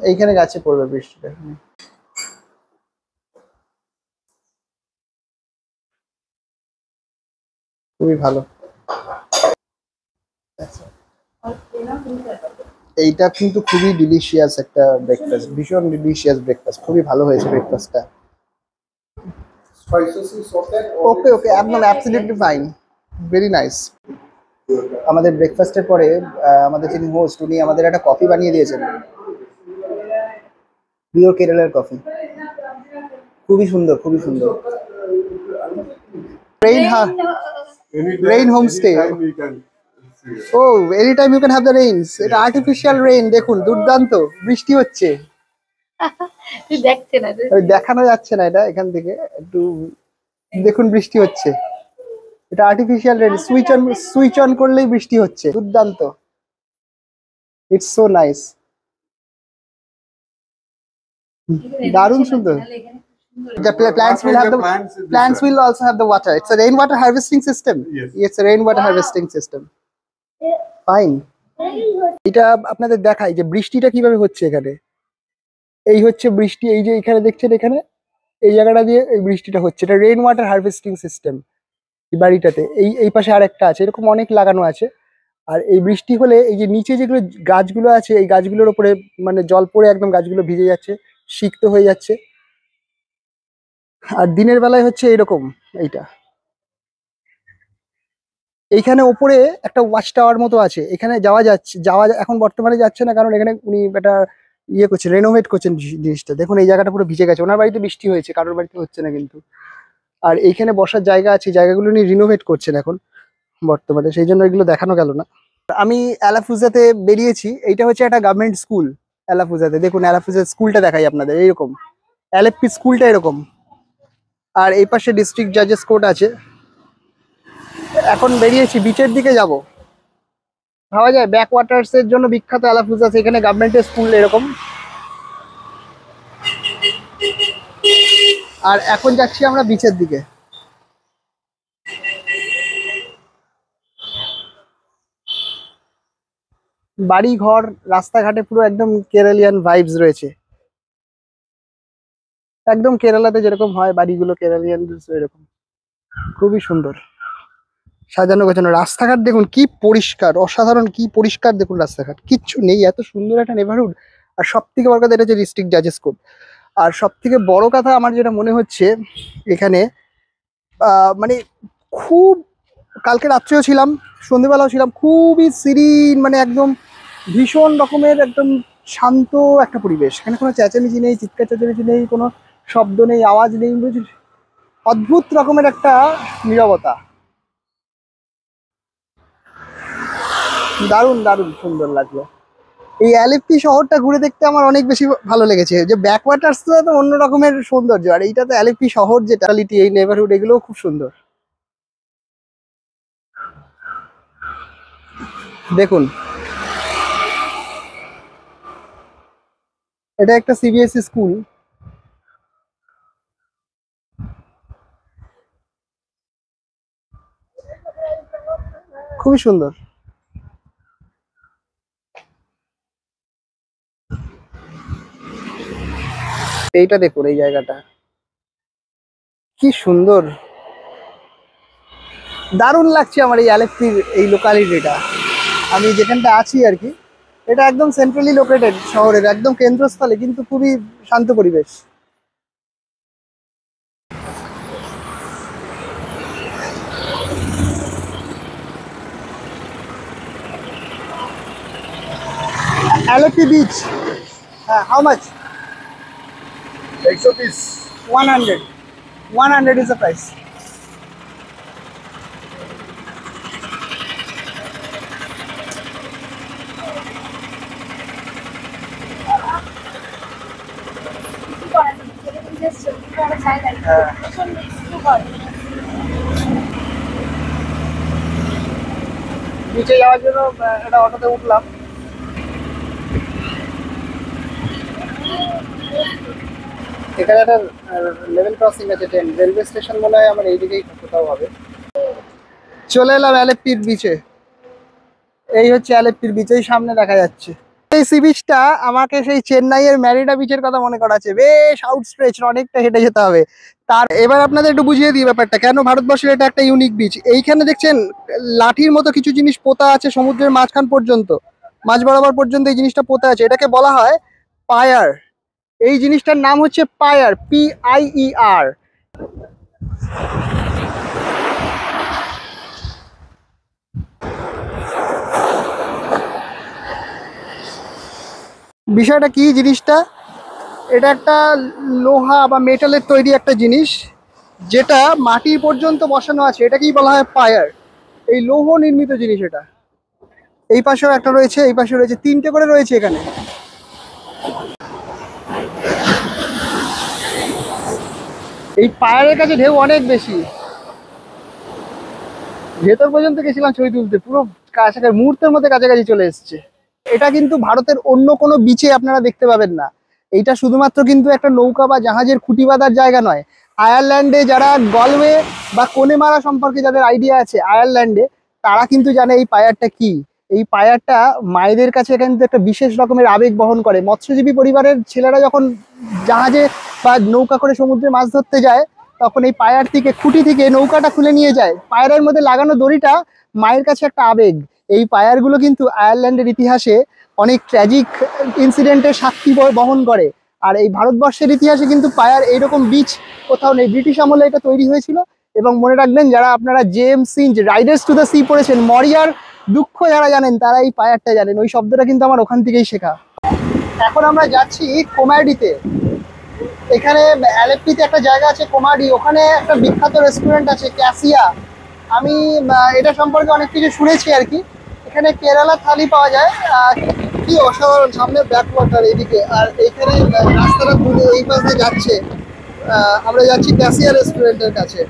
এইখানে গাছে পড়বে বৃষ্টিটা। খুবই ভালো। এইটা কিন্তু খুবই ডিলিশিয়াস একটা ব্রেকফাস্ট, ভীষণ ডিলিশিয়াস ব্রেকফাস্ট, খুবই ভালো হয়েছে ব্রেকফাস্টটা। ওকে ওকে, একদম অ্যাবসলিউটলি ফাইন, ভেরি নাইস। আমাদের ব্রেকফাস্টের পরে আমাদের যিনি হোস্ট, উনি আমাদের একটা কফি বানিয়ে দিয়েছেন, পিওর কেরালার কফি, খুবই সুন্দর, খুবই সুন্দর। Rain homestay. ও, any time you can have the rains. এটা আর্টিফিশিয়াল রেইন, দেখুন দুর্দান্ত বৃষ্টি হচ্ছে। দেখানো যাচ্ছে না এটা এখান থেকে, একটু দেখুন বৃষ্টি হচ্ছে। এটা আর্টিফিশিয়াল রেইন, সুইচ অন করলেই বৃষ্টি হচ্ছে, দুর্দান্ত। ইটস সো নাইস, দারুণ সুন্দর। The plants will also have the water. It's a rainwater harvesting system. Yes. It's a rainwater harvesting system. Fine. এটা আপনাদের দেখাই যে বৃষ্টিটা কিভাবে হচ্ছে এখানে। এই হচ্ছে বৃষ্টি, এই যে এখানে দেখছেন, এখানে এই জায়গাটা দিয়ে এই বৃষ্টিটা হচ্ছে। এটা রেইন ওয়াটার হারভেস্টিং সিস্টেম এই বাড়িটাতে। এই পাশে আর একটা আছে, এরকম অনেক লাগানো আছে। আর এই বৃষ্টি হলে এই যে নিচে যেগুলো গাছগুলো আছে, এই গাছগুলোর উপরে মানে জল পড়ে একদম গাছগুলো ভিজে যাচ্ছে, সিক্ত হয়ে যাচ্ছে। আর দিনের বেলায় হচ্ছে এরকম। এইটা এইখানে ওপরে একটা ওয়াচ টাওয়ার মতো আছে, এখানে যাওয়া এখন বর্তমানে যাচ্ছে না, কারণ এখানে উনি একটা ইয়ে করছেন, রেনোভেট করছেন জিনিসটা। দেখুন এই জায়গাটা পুরো ভিজে গেছে, ওনার বাড়িতে বৃষ্টি হয়েছে, কারোর বাড়িতে হচ্ছে না কিন্তু। আর এইখানে বসার জায়গা আছে, জায়গাগুলো উনি রিনোভেট করছেন এখন বর্তমানে, সেই জন্য এগুলো দেখানো গেল না। আমি অ্যালাফুজাতে বেরিয়েছি, এইটা হচ্ছে একটা গভর্নমেন্ট স্কুল অ্যালাফুজাতে। দেখুন অ্যালাফুজার স্কুলটা দেখাই আপনাদের, এইরকম এলএফপি স্কুলটা এরকম। আর এই পাশে ডিস্ট্রিক্ট জাজেস কোর্ট আছে। এখন বেরিয়েছি, বিচের দিকে যাব। ভাবা যায় ব্যাক ওয়াটার্স এর জন্য বিখ্যাত অ্যালাফুজা, এখানে গভর্নমেন্টের স্কুল এরকম। আর এখন যাচ্ছি আমরা বিচের দিকে। বাড়ি ঘর রাস্তাঘাটে পুরো একদম কেরালিয়ান ভাইবস রয়েছে, একদম কেরালাতে যেরকম হয় বাড়িগুলো, কেরালিয়ান এরকম। খুবই সুন্দর সাজানো গোছানো। রাস্তাঘাট দেখুন কি পরিষ্কার, অসাধারণ, কি পরিষ্কার দেখুন রাস্তাঘাট, কিচ্ছু নেই, এত সুন্দর একটা নেবারহুড। আর সব থেকে বড় কথা, এটা হচ্ছে ডিস্ট্রিক্ট জাজেস কোর্ট। আর সব থেকে বড় কথা আমার যেটা মনে হচ্ছে এখানে, মানে খুব, কালকে রাত্রেও ছিলাম, সন্ধেবেলাও ছিলাম, খুবই সিরিন, মানে একদম ভীষণ রকমের একদম শান্ত একটা পরিবেশ। এখানে কোনো চেঁচামেচি নেই, চিৎকার চেঁচামেচি নেই, কোনো শব্দ নেই, আওয়াজ নেই, অদ্ভুত রকমের একটা নীরবতা। দারুণ দারুণ সুন্দর লাগলো। এই এলএফপি শহরটা ঘুরে দেখতে আমার অনেক বেশি ভালো লেগেছে। যে ব্যাকওয়াটার্স তো অন্য রকমের সৌন্দর্য, আর এইটা তো এলএফপি শহর, যে টালিটি, এই নেবারহুড, এগুলোও খুব সুন্দর। দেখুন এটা একটা সিবিএসই স্কুল। খুবই সুন্দর। এইটা দেখুন, এই জায়গাটা কি সুন্দর, দারুণ লাগছে আমার এই এলএফপির এই লোকালিটিটা। আমি যেখানটা আছি আর কি, এটা একদম সেন্ট্রালি লোকেটেড শহরের একদম কেন্দ্রস্থলে, কিন্তু খুবই শান্ত পরিবেশ। Alleppey beach. How much? 120. 100. 100 is the price. নিচে যাওয়ার জন্য একটা অটোতে উঠলাম। এখানে একটা লেভেল ক্রসিং আছে, ট্রেন রেলওয়ে স্টেশন মনে হয় আমার এইদিকেই কোথাও হবে। চলে এলাম অ্যালেপ্পির বিচে। এই হচ্ছে অ্যালেপ্পির বিচ, এই সামনে দেখা যাচ্ছে। এই সি বিচটা আমাকে সেই চেন্নাইয়ের ম্যারিনা বিচের কথা মনে করাচ্ছে। বেশ আউটস্ট্রেচ, অনেকটা হেঁটে যেতে হবে। তার এবার আপনাদের একটু বুঝিয়ে দিই ব্যাপারটা, কেন ভারতবর্ষের এটা একটা ইউনিক বিচ। এইখানে দেখছেন লাঠির মতো কিছু জিনিস পোতা আছে সমুদ্রের মাঝখান পর্যন্ত, মাঝ বরাবর পর্যন্ত এই জিনিসটা পোতা আছে। এটাকে বলা হয় পায়ার। এই জিনিসটার নাম হচ্ছে পায়ার, PIER। বিষয়টা কি জিনিসটা, এটা একটা লোহা বা মেটালের তৈরি একটা জিনিস, যেটা মাটি পর্যন্ত বসানো আছে। এটাকেই বলা হয় পায়ার। এই লৌহ নির্মিত জিনিস এটা। এই পাশেও একটা রয়েছে, এই পাশে রয়েছে, তিনটে করে রয়েছে এখানে। এই পায়ারের কাছে ঢেউ অনেক বেশি। ভেতর পর্যন্ত গেছিলাম ছবি তুলতে, পুরো কাছাকাছি, মুহূর্তের মধ্যে কাছাকাছি চলে এসছে। এটা কিন্তু ভারতের অন্য কোনো বিচে আপনারা দেখতে পাবেন না। এইটা শুধুমাত্র কিন্তু একটা নৌকা বা জাহাজের খুঁটি বাঁধার জায়গা নয়। আয়ারল্যান্ডে যারা গলওয়ে বা কোনেমারা সম্পর্কে যাদের আইডিয়া আছে আয়ারল্যান্ডে, তারা কিন্তু জানে এই পায়ারটা কি। এই পায়ারটা মায়েদের কাছে কিন্তু একটা বিশেষ রকমের আবেগ বহন করে। মৎস্যজীবী পরিবারের ছেলেরা যখন জাহাজে বা নৌকা করে সমুদ্রে মাছ ধরতে যায়, তখন এই পায়ার থেকে, খুঁটি থেকে নৌকাটা খুলে নিয়ে যায়। পায়ারের মধ্যে লাগানো দড়িটা মায়ের কাছে একটা আবেগ। এই পায়ারগুলো কিন্তু আয়ারল্যান্ডের ইতিহাসে অনেক ট্র্যাজিক ইনসিডেন্টের সাক্ষী বহন করে। আর এই ভারতবর্ষের ইতিহাসে কিন্তু পায়ার এইরকম বিচ কোথাও নেই। ব্রিটিশ আমলে এটা তৈরি হয়েছিল। এবং মনে রাখবেন, যারা আপনারা James সিঞ্জ Riders to the sea পড়েছেন, মরিয়ার দুঃখ যারা জানেন, তারা এই পায়ারটা জানেন। ওই শব্দটা কিন্তু আমার ওখান থেকেই শেখা। এখন আমরা যাচ্ছি কোমার্ডিতে। এখানে অ্যালেপ্পিতে একটা জায়গা আছে কোমার্ডি, ওখানে একটা বিখ্যাত রেস্টুরেন্ট আছে ক্যাসিয়া। আমি এটা সম্পর্কে অনেক কিছু শুনেছি আর কি। এখানে কেরালা থালি পাওয়া যায়। কি অসাধারণ, সামনে ব্যাকওয়াটার এইদিকে, আর এইখানে রাস্তাটা ঘুরে এই পাশে যাচ্ছে। আমরা যাচ্ছি ক্যাসিয়া রেস্টুরেন্টের কাছে।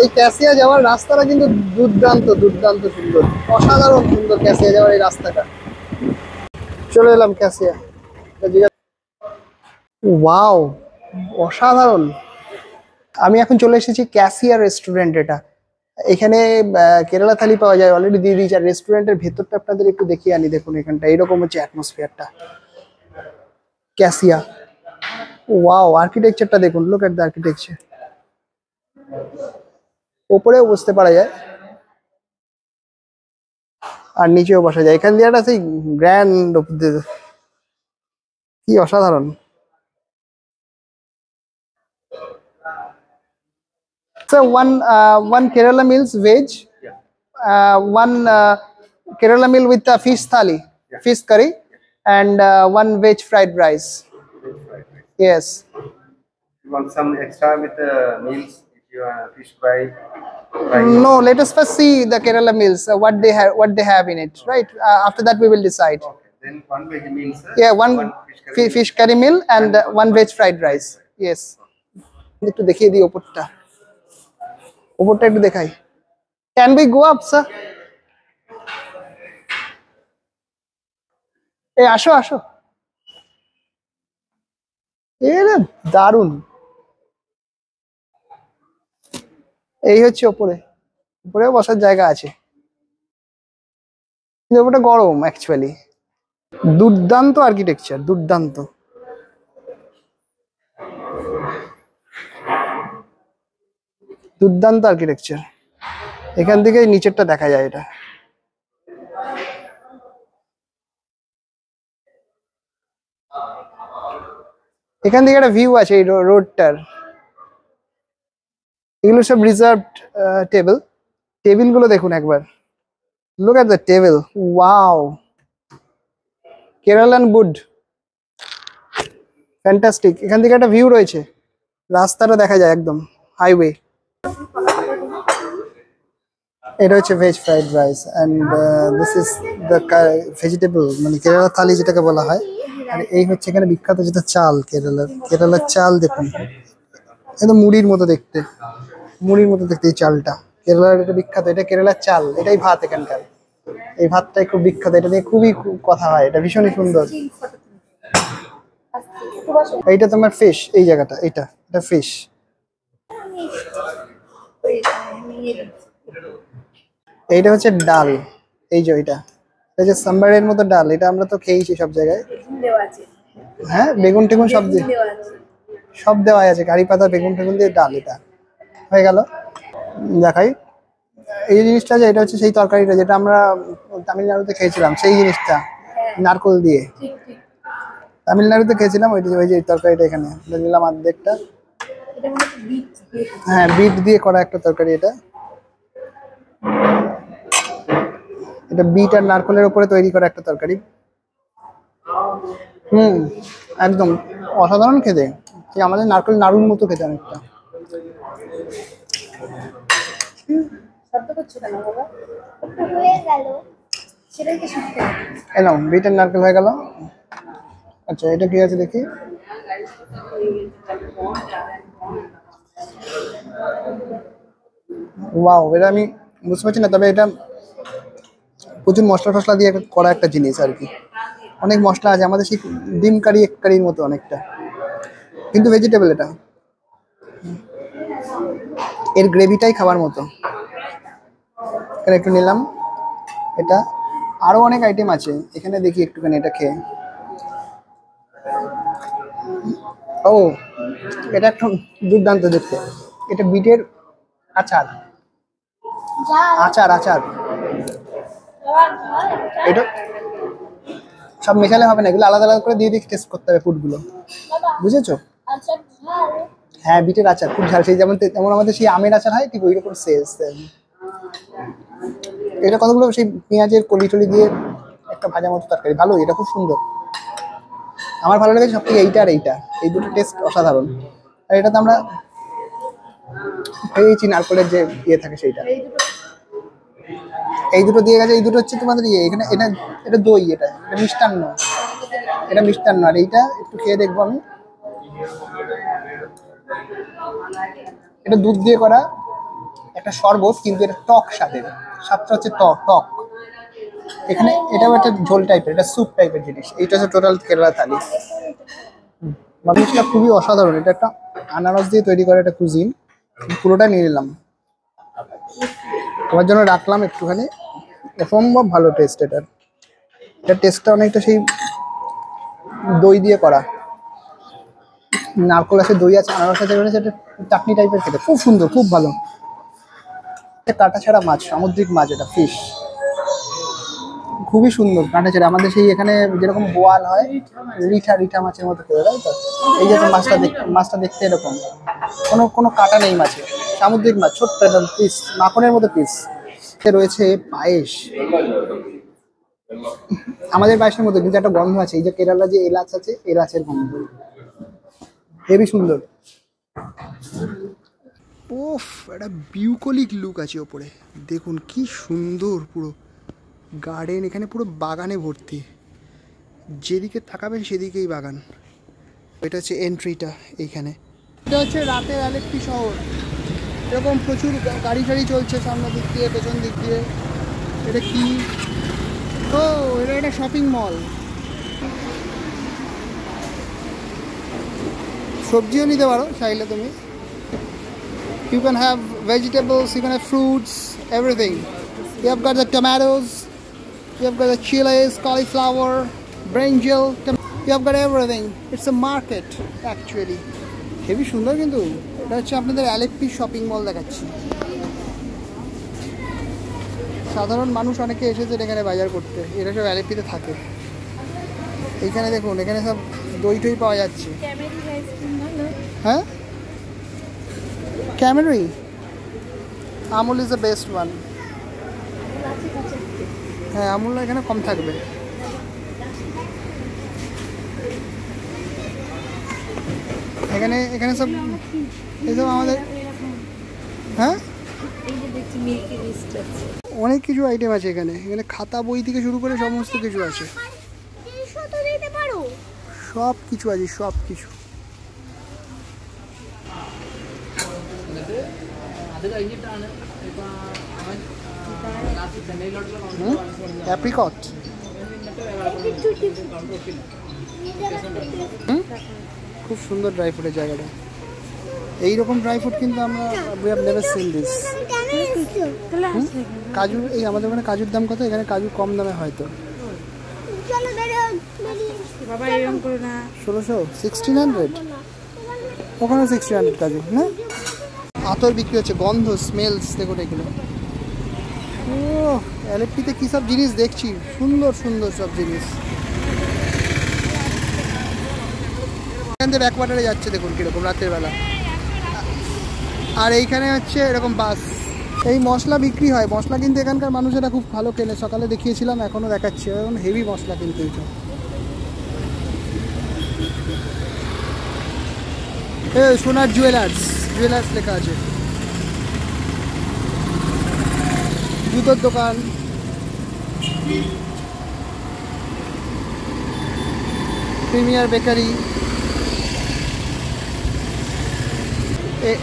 এই ক্যাসিয়া যাওয়ার রাস্তাটা কিন্তু দুর্দান্ত দুর্দান্ত সুন্দর, অসাধারণ সুন্দর ক্যাসিয়া যাওয়ার এই রাস্তাটা। চলে এলাম ক্যাসিয়া। ওয়াও, অসাধারণ। আমি এখন চলে এসেছি ক্যাসিয়া রেস্টুরেন্ট। এটা এখানে কেরালা থালি পাওয়া যায়, অলরেডি দিয়ে দিয়েছি। আর রেস্টুরেন্টের ভেতরটা আপনাদের একটু দেখিয়ে আনি। দেখুন এখানটা এরকম হচ্ছে অ্যাটমসফিয়ারটা। ক্যাসিয়া, ওয়াও, আর্কিটেকচারটা দেখুন, লুক এট দ্য আর্কিটেকচার। ওপরেও বসতে পারা যায় আর নিচেও বসা যায়। এখান দিয়ে একটা সেই গ্র্যান্ড, কি অসাধারণ। So one Kerala meals veg, one Kerala meal with a fish thali, fish curry, and one veg fried rice. Yes. You want some extra with the meals if you are fish fry? No, let us first see the Kerala meals, what they have in it, right? After that we will decide. Okay. Then one veg meals. Yeah, one fish curry fish curry meal and one veg fried rice. Yes. একটু দেখিয়ে দিই ওপরটা, ওপরটা একটু দেখাই। Can we go up, sir? এই আসো আসো। এরে দারুণ। এই হচ্ছে ওপরে, উপরেও বসার জায়গা আছে, কিন্তু ওপরটা গরম অ্যাকচুয়ালি। দুর্দান্ত আর্কিটেকচার, দুর্দান্ত। দুর্দান্ত আর্কিটেকচার। এখান থেকে নিচেরটা দেখা যায়। এটা এখান থেকে একটা ভিউ আছে এই রোডটার। এগুলো সব রিজার্ভড টেবিল। টেবিল গুলো দেখুন একবার, look at the table, wow, Keralan wood, fantastic. এখান থেকে একটা ভিউ রয়েছে, রাস্তাটা দেখা যায় একদম হাইওয়ে। এটা হচ্ছে veg fried rice and this is the vegetable, মানে কেরালা থালি যেটাকে বলা হয়। আর এই হচ্ছে এখানে বিখ্যাত যেটা চাল, কেরালার চাল দেখুন, একদম মুড়ির মতো দেখতে, মুড়ির মতো দেখতে এই চালটা। কেরালার এটা বিখ্যাত, এটা কেরালার চাল, এটাই ভাত এখানকার। এই ভাতটাই খুব বিখ্যাত, এটা নিয়ে খুবই কথা হয়, এটা ভীষণই সুন্দর। এইটা তোমার ফিশ, এই জায়গাটা এটা ফিশ। এইটা হচ্ছে ডাল, এই যে এটা যে সাম্বারের মতো ডাল, এটা আমরা তো খেয়েছি সব জায়গায়। হ্যাঁ, বেগুন টেগুন সব দেওয়া আছে, কারি পাতা বেগুন টেগুন দিয়ে ডাল। এটা হয়ে গেল। দেখাই এই জিনিসটা, যে এটা হচ্ছে সেই তরকারিটা যেটা আমরা তামিলনাড়ুতে খেয়েছিলাম, সেই জিনিসটা নারকোল দিয়ে তামিলনাড়ুতে খেয়েছিলাম। ওই যে তরকারিটা এখানে নিলাম অর্ধেকটা। হ্যাঁ, বিট দিয়ে করা একটা তরকারি এটা। এটা বিট আর নারকোলের উপরে তৈরি করা একটা তরকারি। একদম অসাধারণ খেতে, আমাদের নারকেল নাড়ুর মতো খেতে অনেকটা। এলাম বিট আর নারকেল হয়ে গেল। আচ্ছা, এটা কি আছে দেখি। ওয়াও, এটা আমি বুঝতে পারছি না, তবে এটা প্রচুর মশলা টশলা দিয়ে করা একটা জিনিস আর কি। অনেক মশলা আছে, আমাদের সেই ডিম কারি এক কারির মতো অনেকটা, কিন্তু ভেজিটেবল। এটা এর গ্রেভিটাই খাবার মতো। এখানে একটু নিলাম এটা, আরো অনেক আইটেম আছে এখানে, দেখি একটুখানি এটা খেয়ে। ও, এটা একটু দুর্দান্ত দেখতে। এটা বিটের আচার আচার আচার এটা সব মেশালে হবে না, এগুলো আলাদা আলাদা করে দিয়ে দিয়ে টেস্ট করতে হবে ফুডগুলো, বুঝেছো? হ্যাঁ, বিটের আচার খুব ঝাল, সেই যেমন আমাদের সেই আমের আচার হয়, ঠিক ওই রকম সেম। এটা কতগুলো সেই পেঁয়াজের কলি টলি দিয়ে একটা ভাজা মতো তরকারি, ভালো, এটা খুব সুন্দর। আমার ভালো লেগেছে সব থেকে এইটা আর এইটা, এই দুটো টেস্ট অসাধারণ। আর এটাতে আমরা খেয়েছি নারকলের যে ইয়ে থাকে সেইটা। এই দুটো দিয়ে গেছে, এই দুটো হচ্ছে তোমাদের ইয়ে, এখানে এটা দই, এটা মিষ্টান্ন, এটা মিষ্টান্ন। আর এইটা একটু খেয়ে দেখবো আমি। এটা দুধ দিয়ে করা একটা শরবত, কিন্তু এটা টক স্বাদের, স্বাদটা হচ্ছে টক। এখানে এটাও একটা ঝোল টাইপের, এটা স্যুপ টাইপের জিনিস। এইটা হচ্ছে টোটাল কেরালা থালি। জিনিসটা খুবই অসাধারণ। এটা একটা আনারস দিয়ে তৈরি করা একটা কুজিন, পুরোটা নিয়ে নিলাম, তোমার জন্য রাখলাম একটুখানি। অসম্ভব ভালো টেস্ট এটার। এটার টেস্টটা অনেকটা সেই দই দিয়ে করা, নারকল আছে, দই আছে, আনারস আছে, সেটা চাটনি টাইপের খেতে খুব সুন্দর, খুব ভালো। কাঁটা ছাড়া মাছ, সামুদ্রিক মাছ, এটা ফিশ, খুবই সুন্দর কাঁটা ছাড়া। আমাদের সেই এখানে যেরকম বোয়াল হয়, রিঠা মাছের মতো করে, তাই তো? এই যে মাছটা দেখতে এরকম, কোনো কাঁটা নেই মাছে, সামুদ্রিক মাছ, ছোট্ট একদম পিস, মাখনের মতো পিস। রয়েছে পায়েস, আমাদের পায়েসের মধ্যে কিন্তু একটা গন্ধ আছে, এই যে কেরালা যে এলাচ আছে, এলাচের গন্ধ, হেবি সুন্দর। ওফ, একটা বিউকলিক লুক আছে ওপরে, দেখুন কি সুন্দর, পুরো গার্ডেন, এখানে পুরো বাগানে ভর্তি, যেদিকে তাকাবেন সেদিকেই বাগান। এটা হচ্ছে এন্ট্রিটা, এইখানে এটা হচ্ছে রাতের আলেপ্পি শহর। এরকম প্রচুর গাড়ি চলছে সামনের দিক দিয়ে, পেছন দিক দিয়ে। এটা কি? ও, এটা একটা শপিং মল, সবজিও নিতে পারো চাইলে তুমি। You can have vegetables, you can have fruits, everything. You have got the tomatoes, you have got the chilies, cauliflower, brinjal, you have got everything. It's a market actually. Heavy সুন্দর। কিন্তু এটা হচ্ছে আপনাদের আলেপ্পি শপিং মল দেখাচ্ছি। সাধারণ মানুষ অনেকে এসেছে এখানে বাজার করতে, এরা সব আলেপ্পিতে থাকে। এইখানে দেখুন, এখানে সব দই টই পাওয়া যাচ্ছে। ক্যামেরি আইসক্রিম ভালো। হ্যাঁ, ক্যামেরি Amul is the best one. হ্যাঁ, আমুল এখানে কম থাকবে। এখানে এখানে সব এইসব আমাদের, হ্যাঁ এই যে দেখছি মিল্কি মিস্ট আছে। অনেক কিছু আইটেম আছে এখানে। এখানে খাতা বই থেকে শুরু করে সমস্ত কিছু আছে, সব কিছু আছে, সব কিছু। অ্যাপ্রিকট, খুব সুন্দর ড্রাই ফ্রুটের জায়গাটা। এইরকম ড্রাই ফ্রুট কিন্তু আমরা we have never seen this। কাজু, এই আমাদের ওখানে কাজুর দাম কত? এখানে কাজু কম দামে হয়তো বাবা এরকম করো না। 1600, 1600, ওখানে 1600 কাজু না। আতর বিক্রি হচ্ছে, গন্ধ, স্মেলস দেখুন এগুলো। ও এলএফটিতে কী সব জিনিস দেখছি, সুন্দর সুন্দর সব জিনিস। এখান থেকে ব্যাকওয়াটারে যাচ্ছে দেখুন কীরকম রাতের বেলা। আর এইখানে হচ্ছে এরকম বাস। এই মশলা বিক্রি হয়, মশলা কিন্তু এখানকার মানুষেরা খুব ভালো কেনে। সকালে দেখিয়েছিলাম, এখনও দেখাচ্ছে, এখন হেভি মশলা কিন্তু এইটা। সোনার জুয়েলার্স, জুয়েলার্স লেখা আছে। জুতোর দোকান, প্রিমিয়ার বেকারি।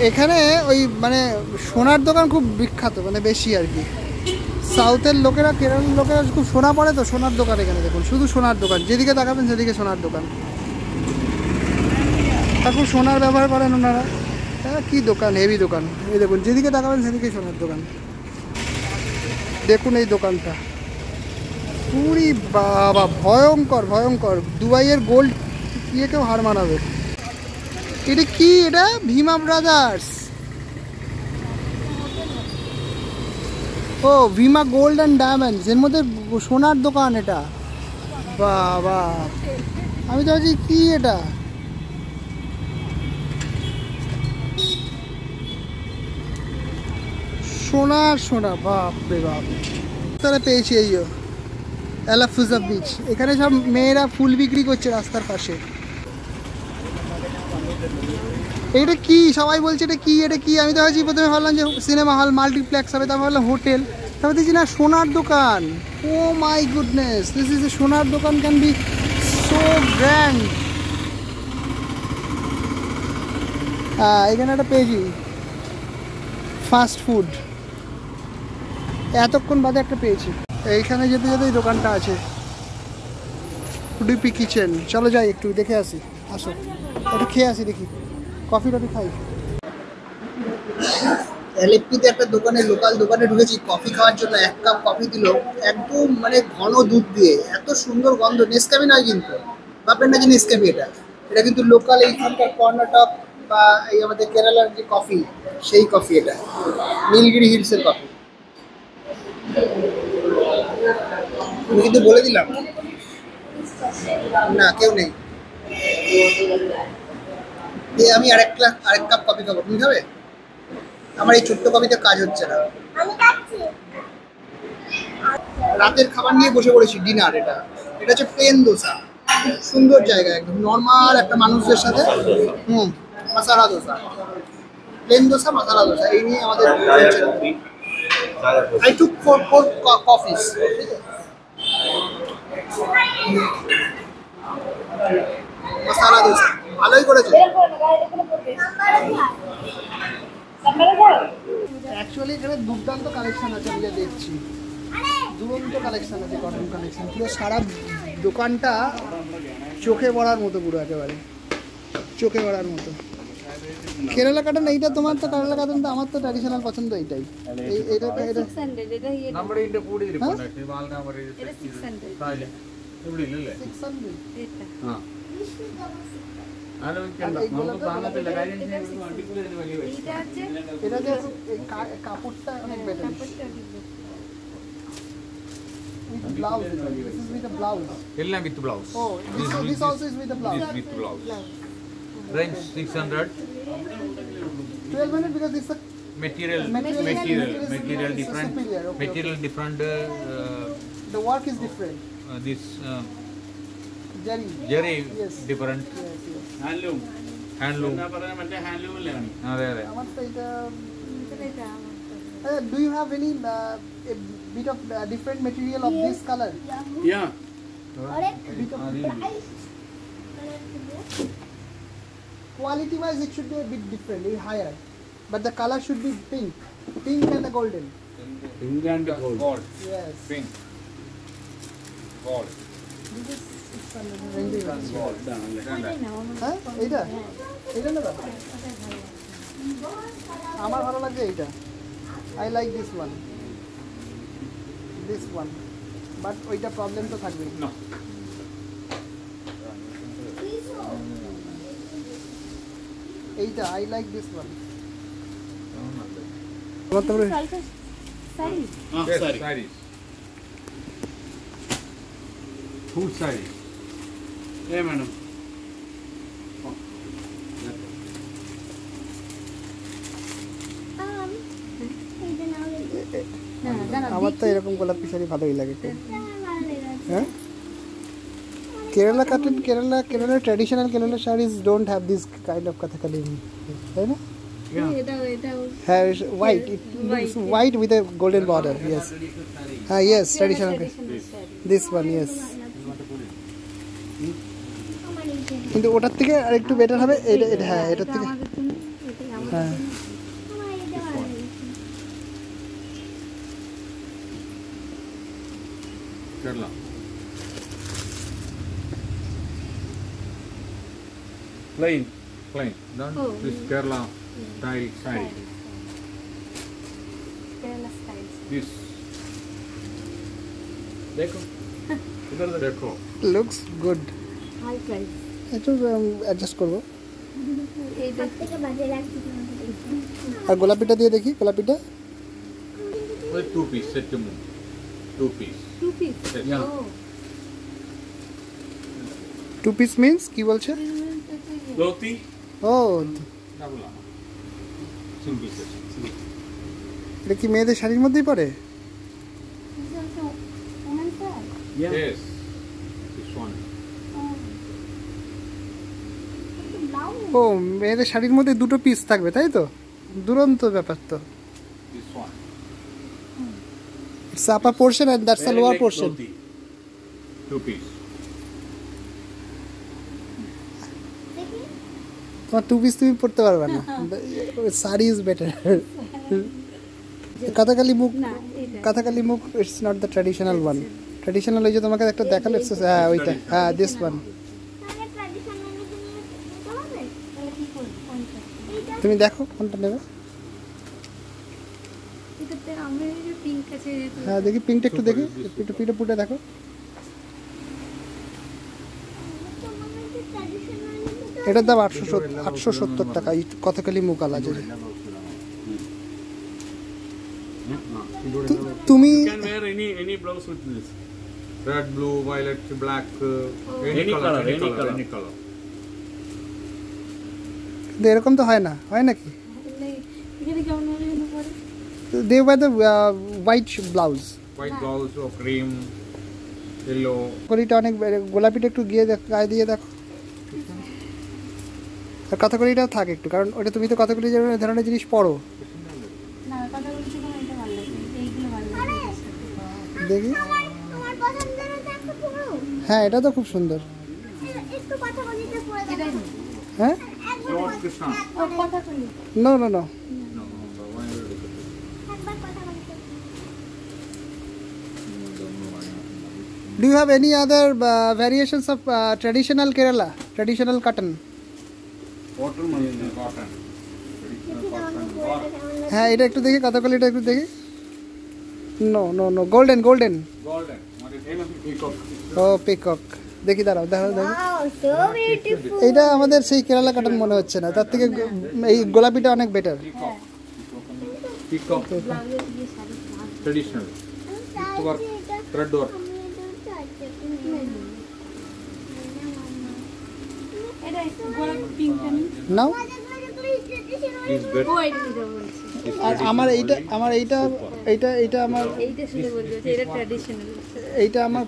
এখানে ওই মানে সোনার দোকান খুব বিখ্যাত, মানে বেশি আর কি। সাউথের লোকেরা, কেরলের লোকেরা খুব সোনা পড়ে তো, সোনার দোকান এখানে দেখুন, শুধু সোনার দোকান, যেদিকে তাকাবেন সেদিকে সোনার দোকান। আর খুব সোনার ব্যবহার করেন ওনারা। হ্যাঁ, কী দোকান, হেভি দোকান। এই দেখুন, যেদিকে তাকাবেন সেদিকে সোনার দোকান। দেখুন এই দোকানটা, পুরি বাবা, ভয়ঙ্কর ভয়ঙ্কর। দুবাইয়ের গোল্ড ইয়েকেও হার মানাবে। এটা কি? এটা ভীমা ব্রাদার্স। ও ভীমা গোল্ড অ্যান্ড ডায়মন্ডস, এর মধ্যে সোনার দোকান এটা। বাবা, আমি তো ভাবছি কি এটা। সোনার সোনা, বাপ রে বাপ। তাহলে পেয়েছি এই এলাফুজা বিচ। এখানে সব মেয়েরা ফুল বিক্রি করছে রাস্তার পাশে। এটা কি? সবাই বলছে এটা কি, এটা কি? আমি তো ভাবছি, প্রথমে ভাবলাম যে সিনেমা হল, মাল্টিপ্লেক্স হবে, তারপর ভাবলাম হোটেল, তারপর দেখছি না, সোনার দোকান। Oh my goodness, this is a সোনার দোকান, ক্যান বি সো গ্র্যান্ড। এখানে একটা পেয়েছি ফাস্ট ফুড, এতক্ষণ বাদে একটা পেয়েছি। এইখানে যেতে যেতে এই দোকানটা আছে, উডুপি কিচেন। চলো যাই, একটু দেখে আসি। আসো, একটু খেয়ে আসি, দেখি কফি টফি খাই। এলএফপিতে একটা দোকানে, লোকাল দোকানে ঢুকেছি কফি খাওয়ার জন্য। 1 কাপ কফি দিল, একদম মানে ঘন দুধ দিয়ে, এত সুন্দর গন্ধ। নেসক্যাফে নয় কিন্তু, ভাববেন না যে নেসক্যাফে এটা। এটা কিন্তু লোকাল এইখানকার কর্ণাটক বা এই আমাদের কেরালার যে কফি, সেই কফি এটা, নীলগিরি হিলসের কফি। আমি কিন্তু বলে দিলাম না, কেউ নেই। আমি আরেক কাপ কফি খাবো, তুমি খাবে? আমার এই ছোট্ট কফিতে কাজ হচ্ছে না। রাতের খাবার নিয়ে বসে পড়েছি, ডিনার। এটা হচ্ছে প্লেন দোসা, সুন্দর জায়গা, একদম নর্মাল একটা মানুষদের সাথে। মশালা দোসা, প্লেন দোসা, মশালা দোসা, এই নিয়ে আমাদের I took four coffees. মশালা দোসা ভালোই করেছে। অ্যাকচুয়ালি এখানে দুর্দান্ত কালেকশন আছে, আমি যা দেখছি দুরন্ত কালেকশন আছে, কটন কালেকশন। পুরো সারা দোকানটা চোখে পড়ার মতো, পুরো একেবারে চোখে পড়ার মতো। কেরালা কাটন, এইটা তোমার তো কেরালা কাটন, তো আমার তো ট্র্যাডিশনাল পছন্দ এইটাই। এটা এটা 600 এটা হিয়ে നമ്മുടെ ഇതിന്റെ കൂടി ഇരിപ്പുണ്ട് മാൽ നമ്പർ এটা 600 താഴെ ഇവിടെ ഇല്ലല്ലേ 600 এটা ആ ആലോചിക്കണ്ട നമുക്ക് താങ്ങത്തില്ല കാര്യം അടിപൊളി വലിയ പൈസ এটা আছে এটা যে কাপড়টা অনেক বেটার। কাপড়টা দিবো। এই Blouse. This is with a blouse. Ella with blouse. Oh, this also is with a blouse. This with blouse. Range 600. 1200 because it's a Material different. superior. Okay, Material different. the work is different. This Jerry. Jerry different. Yes, yes. Handloom. അതെ അതെ. Namaste. এটা Do you have any a bit of different material of this color? Yeah. Quality wise, it should be a bit different, higher. But the color should be pink and the golden. Pink and gold. Yes. Pink. Gold. This is 620. Gold. হ্যাঁ এইটা এইটা নেবা আমার ভালো লাগছে এইটা I like this one but ওইটা problem তো থাকবে No. এইটা I like this one sari Yes, sarees. Full sarees. Yeah, madam. না জানা আমার তো এরকম গোলাপি শাড়ি ভালোই লাগে হ্যাঁ Kerala traditional Kerala sarees don't have this kind of Kathakali, তাই না? এটা Hair is white. It looks white with a golden border. Yes. Yes, traditional. This one, yes. কিন্তু ওটার থেকে আরেকটু বেটার হবে এটা হ্যাঁ এটার থেকে আমাদের জন্য এটাই আমাদের হ্যাঁ Kerala. Plain. Don't Oh, this Kerala style saree. Kerala style This. देखो. इधर देखो. লুকস গুড হাই প্রাইস একটু অ্যাডজাস্ট করবো এইটা আর গোলাপিটা দিয়ে দেখি গোলাপিটা Well, 2 piece set to move. 2 piece. Two piece Yeah. Two piece means কি বলছে Dhoti. ও Double. Simple set. এটা কি মেয়েদের শাড়ির মধ্যেই পড়ে Yes. This one. ও মেয়েদের শাড়ির মধ্যে দুটো পিস থাকবে তাই তো দুরন্ত ব্যাপার তো This one. It's upper portion and that's the lower portion 2 piece. তোমার টু পিস তুমি পড়তে পারবে না শাড়ি ইজ বেটার কাথাকালি মুখ না এটা কাথাকালি মুখ it's not the traditional one traditional ওই যে তোমাকে একটা দেখালো হ্যাঁ ওইটা হ্যাঁ দিস ওয়ান তুমি দেখো কোনটা নেবে এটাতে আমরা এই যে পিঙ্ক আছে হ্যাঁ দেখি পিঙ্কটা একটু দেখি একটু পিঠে পুটে দেখো এটার দাম 870 টাকা এই কথাকালি মুখ আলাদা তুমি You can wear any blouse with this. Red, blue, violet, black, any color. কিন্তু এরকম তো হয় না হয় নাকি এখানে কেমন হবে পরে they wear the white blouse White blouse or cream, yellow. কলিটা অনেক গোলাপিটা একটু গিয়ে গায়ে দিয়ে দেখো আর কথাকলিটাও থাক একটু কারণ ওটা তুমি তো কথাকলি ধরনের জিনিস পড়ো না কথা বলতে কোনো এটা ভালো লাগে এইগুলো ভালো লাগে দেখি তোমার পছন্দের একটা পুরো হ্যাঁ এটা তো খুব সুন্দর একটু কথা বলিতে পড়ে এটাই না হ্যাঁ Lord Krishna. ও কথা বলি no no no No, the one you look at. একবার কথা বলিতে Do you have any other variations of traditional Kerala, traditional cotton? Cotton. Traditional cotton. হ্যাঁ এটা একটু দেখি কথাকলিটা একটু দেখি no no no golden golden Golden. What is name of peacock? ও পিকক দেখি দাঁড়াও দেখো দেখো ওয়াও সো বিউটিফুল এইটা আমাদের সেই কেরালা কটন মনে হচ্ছে না তার থেকে এই গোলাপিটা অনেক বেটার Peacock. ব্লাউজের দিয়ে শাড়ি ভালো Traditional. Work. Thread work. পিঙ্কটা নেই নাও। Is better. ও এটা নিতে বলছি আর আমার এইটা এইটা আমার এইটা শুনে বলতে হচ্ছে এটা ট্র্যাডিশনাল এইটা আমার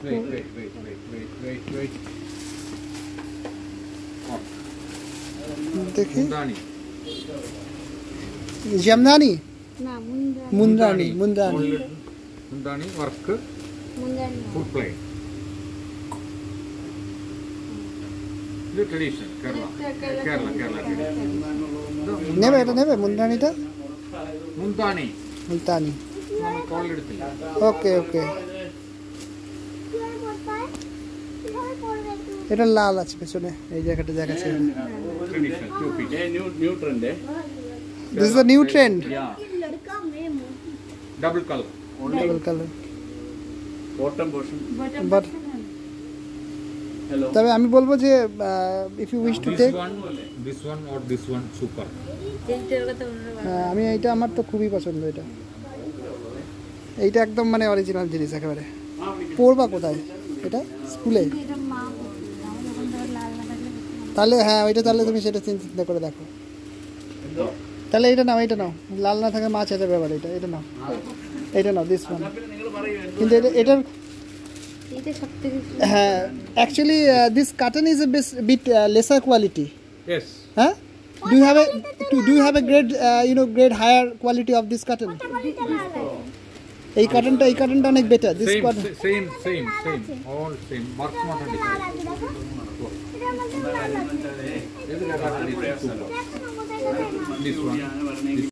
Wait. দেখি Mundani. জামদানি না মুন্দ্রানি Mundani work, মুন্দানি food plate. The tradition, Kerala. Kerala tradition. নেবে এটা নেবে মুন্দ্রানিটা Mundani. মুলতানি നമ്മൾ call എടുത്തില്ല. ওকে কিভাবে পড়তে হয়? কিভাবে পড়বে একটু? এটা লাল আছে পেছনে এই জায়গাটা দেখাচ্ছে Tradition, two piece. new trend eh? This is the new trend Yeah. লড়কা মেয়ে মুখ। Double color. Double colour Bottom portion. But Hello. তবে আমি বলবো যে if you wish to take This one or this one super. এইটার কথা ওনারা আমি এইটা আমার তো খুবই পছন্দ এইটা একদম মানে অরিজিনাল জিনিস একেবারে পড়বা কোথায় এটা স্কুলে এটা মা বলছিল আমি যখন ধর লাল না থাকলে তাহলে হ্যাঁ ওইটা তাহলে তুমি সেটা চিন্তা করে দেখো তাহলে এটা নাও লাল না থাকে মাছ আছে ব্যাপার এটা নাও দিস ওয়ান কিন্তু এটার এইটা সবথেকে হ্যাঁ actually this carton is a bit lesser quality Yes. হ্যাঁ do you have a grade grade higher quality of this cotton এই কার্টনটা অনেক better this cotton Same. All same. Mark mata Lal different. আছে দেখো। এটার মধ্যে লাল আছে। This is দেখো না কোথায় কোথায় লাল। this one.